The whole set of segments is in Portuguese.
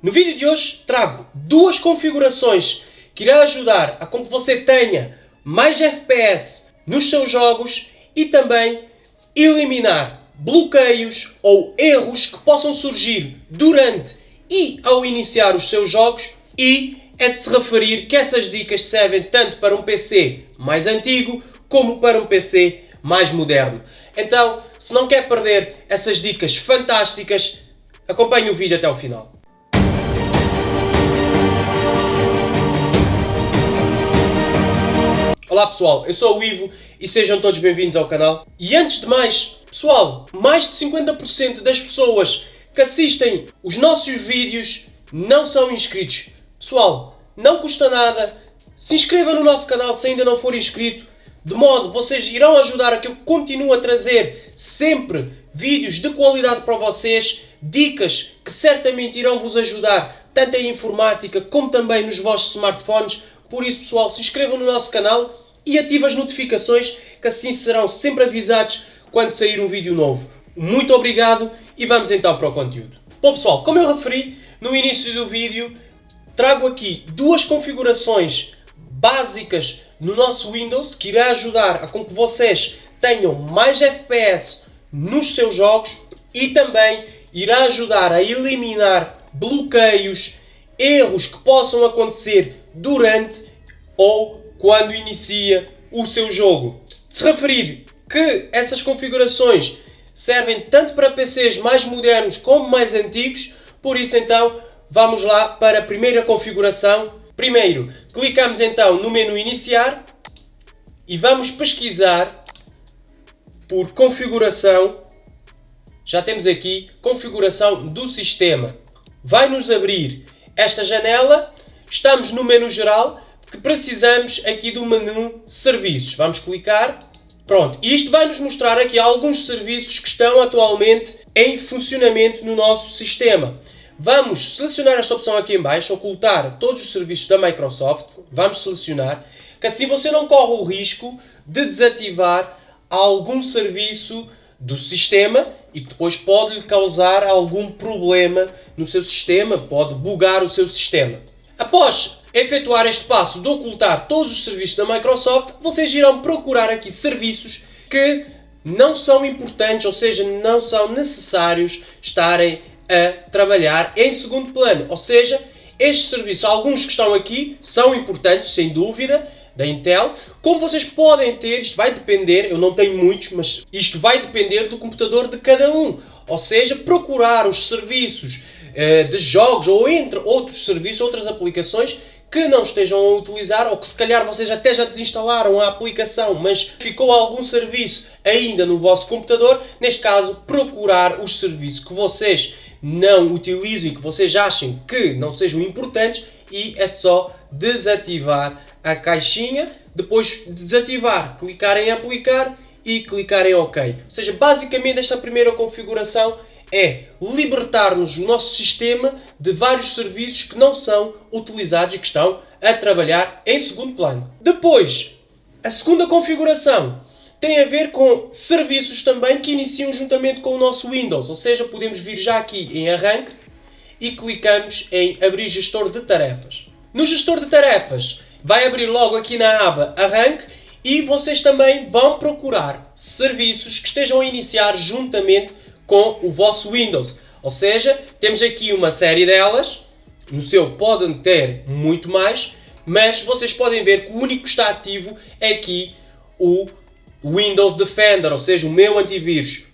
No vídeo de hoje trago duas configurações que irão ajudar a com que você tenha mais FPS nos seus jogos e também eliminar bloqueios ou erros que possam surgir durante e ao iniciar os seus jogos, e é de se referir que essas dicas servem tanto para um PC mais antigo como para um PC mais moderno. Então, se não quer perder essas dicas fantásticas, acompanhe o vídeo até o final. Olá pessoal, eu sou o Ivo e sejam todos bem-vindos ao canal. E antes de mais, pessoal, mais de 50% das pessoas que assistem os nossos vídeos não são inscritos. Pessoal, não custa nada, se inscreva no nosso canal se ainda não for inscrito, de modo vocês irão ajudar a que eu continue a trazer sempre vídeos de qualidade para vocês, dicas que certamente irão vos ajudar tanto em informática como também nos vossos smartphones. Por isso, pessoal, se inscrevam no nosso canal e ativem as notificações, que assim serão sempre avisados quando sair um vídeo novo. Muito obrigado e vamos então para o conteúdo. Bom pessoal, como eu referi no início do vídeo, trago aqui duas configurações básicas no nosso Windows que irá ajudar a com que vocês tenham mais FPS nos seus jogos e também irá ajudar a eliminar bloqueios, erros que possam acontecer durante ou quando inicia o seu jogo. De se referir que essas configurações servem tanto para PCs mais modernos como mais antigos, por isso então vamos lá para a primeira configuração. Primeiro, clicamos então no menu iniciar e vamos pesquisar por configuração. Já temos aqui configuração do sistema. Vai nos abrir esta janela. Estamos no menu geral, que precisamos aqui do menu serviços. Vamos clicar. Pronto, e isto vai nos mostrar aqui alguns serviços que estão atualmente em funcionamento no nosso sistema. Vamos selecionar esta opção aqui em baixo, ocultar todos os serviços da Microsoft. Vamos selecionar, que assim você não corre o risco de desativar algum serviço do sistema e que depois pode lhe causar algum problema no seu sistema, pode bugar o seu sistema. Após efetuar este passo de ocultar todos os serviços da Microsoft, vocês irão procurar aqui serviços que não são importantes, ou seja, não são necessários estarem a trabalhar em segundo plano. Ou seja, estes serviços, alguns que estão aqui, são importantes, sem dúvida, da Intel. Como vocês podem ter, isto vai depender, eu não tenho muitos, mas isto vai depender do computador de cada um. Ou seja, procurar os serviços de jogos ou entre outros serviços, outras aplicações que não estejam a utilizar, ou que se calhar vocês até já desinstalaram a aplicação, mas ficou algum serviço ainda no vosso computador. Neste caso, procurar os serviços que vocês não utilizem, que vocês achem que não sejam importantes, e é só desativar a caixinha. Depois de desativar, clicar em aplicar e clicar em OK. Ou seja, basicamente esta primeira configuração é libertar-nos o nosso sistema de vários serviços que não são utilizados e que estão a trabalhar em segundo plano. Depois, a segunda configuração tem a ver com serviços também que iniciam juntamente com o nosso Windows. Ou seja, podemos vir já aqui em arranque e clicamos em abrir gestor de tarefas. No gestor de tarefas vai abrir logo aqui na aba arranque e vocês também vão procurar serviços que estejam a iniciar juntamente com o vosso Windows. Ou seja, temos aqui uma série delas. No seu podem ter muito mais, mas vocês podem ver que o único que está ativo é aqui o Windows Defender, ou seja, o meu antivírus.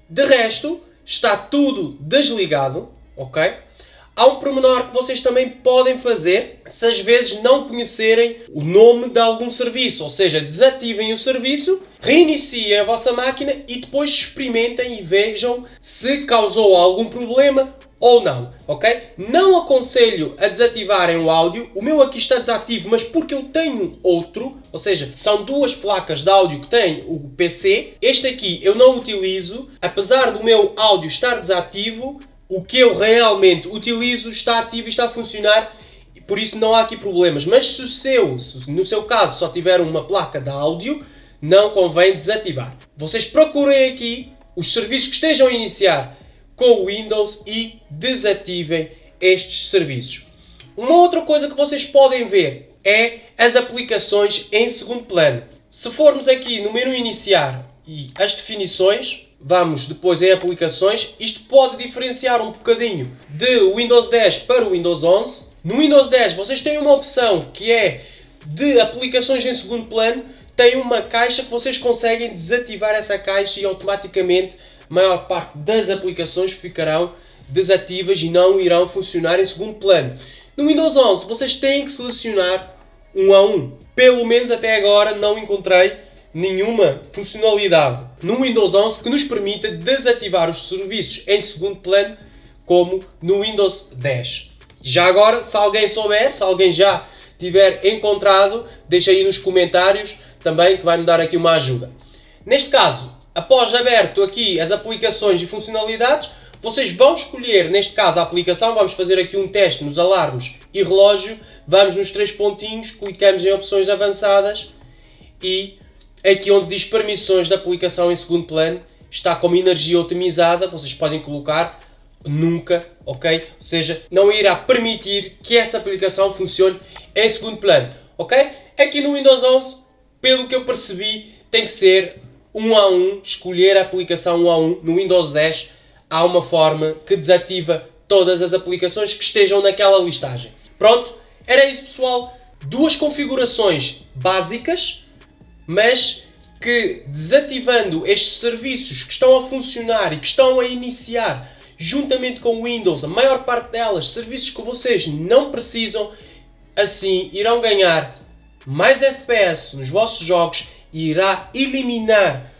De resto, está tudo desligado, ok? Há um pormenor que vocês também podem fazer se às vezes não conhecerem o nome de algum serviço. Ou seja, desativem o serviço, reiniciem a vossa máquina e depois experimentem e vejam se causou algum problema ou não, ok? Não aconselho a desativarem o áudio. O meu aqui está desativo, mas porque eu tenho outro, ou seja, são duas placas de áudio que tem o PC. Este aqui eu não utilizo, apesar do meu áudio estar desativo. O que eu realmente utilizo está ativo e está a funcionar, e por isso não há aqui problemas. Mas se no seu caso só tiver uma placa de áudio, não convém desativar. Vocês procurem aqui os serviços que estejam a iniciar com o Windows e desativem estes serviços. Uma outra coisa que vocês podem ver é as aplicações em segundo plano. Se formos aqui no menu iniciar e as definições, vamos depois em aplicações, isto pode diferenciar um bocadinho de Windows 10 para o Windows 11. No Windows 10 vocês têm uma opção que é de aplicações em segundo plano, tem uma caixa que vocês conseguem desativar essa caixa e automaticamente a maior parte das aplicações ficarão desativas e não irão funcionar em segundo plano. No Windows 11 vocês têm que selecionar um a um. Pelo menos até agora não encontrei nenhuma funcionalidade no Windows 11 que nos permita desativar os serviços em segundo plano como no Windows 10. Já agora, se alguém souber, se alguém já tiver encontrado, deixa aí nos comentários também que vai me dar aqui uma ajuda. Neste caso, após aberto aqui as aplicações e funcionalidades, vocês vão escolher, neste caso, a aplicação. Vamos fazer aqui um teste nos alarmes e relógio. Vamos nos 3 pontinhos, clicamos em opções avançadas e aqui onde diz permissões da aplicação em segundo plano, está como energia otimizada. Vocês podem colocar nunca, ok? Ou seja, não irá permitir que essa aplicação funcione em segundo plano, ok? Aqui no Windows 11, pelo que eu percebi, tem que ser um a um, escolher a aplicação um a um. No Windows 10 há uma forma que desativa todas as aplicações que estejam naquela listagem. Pronto, era isso, pessoal. Duas configurações básicas, mas que desativando estes serviços que estão a funcionar e que estão a iniciar juntamente com o Windows, a maior parte delas, serviços que vocês não precisam, assim irão ganhar mais FPS nos vossos jogos e irá eliminar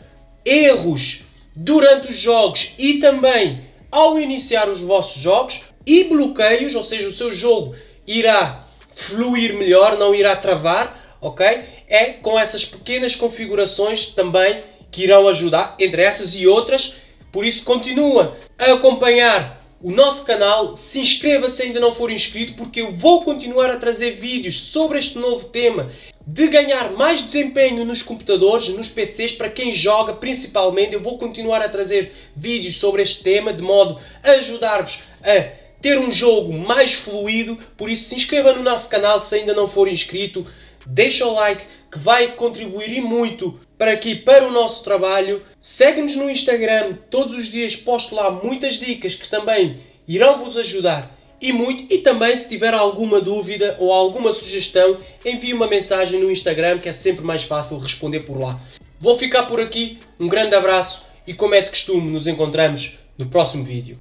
erros durante os jogos e também ao iniciar os vossos jogos e bloqueios, ou seja, o seu jogo irá fluir melhor, não irá travar, ok? É com essas pequenas configurações também que irão ajudar, entre essas e outras. Por isso, continua a acompanhar o nosso canal, se inscreva se ainda não for inscrito, porque eu vou continuar a trazer vídeos sobre este novo tema de ganhar mais desempenho nos computadores, nos PCs, para quem joga principalmente. Eu vou continuar a trazer vídeos sobre este tema, de modo a ajudar-vos a ter um jogo mais fluido. Por isso, se inscreva no nosso canal se ainda não for inscrito, deixa o like que vai contribuir e muito para aqui, para o nosso trabalho. Segue-nos no Instagram, todos os dias posto lá muitas dicas que também irão vos ajudar e muito. E também, se tiver alguma dúvida ou alguma sugestão, envie uma mensagem no Instagram, que é sempre mais fácil responder por lá. Vou ficar por aqui, um grande abraço e, como é de costume, nos encontramos no próximo vídeo.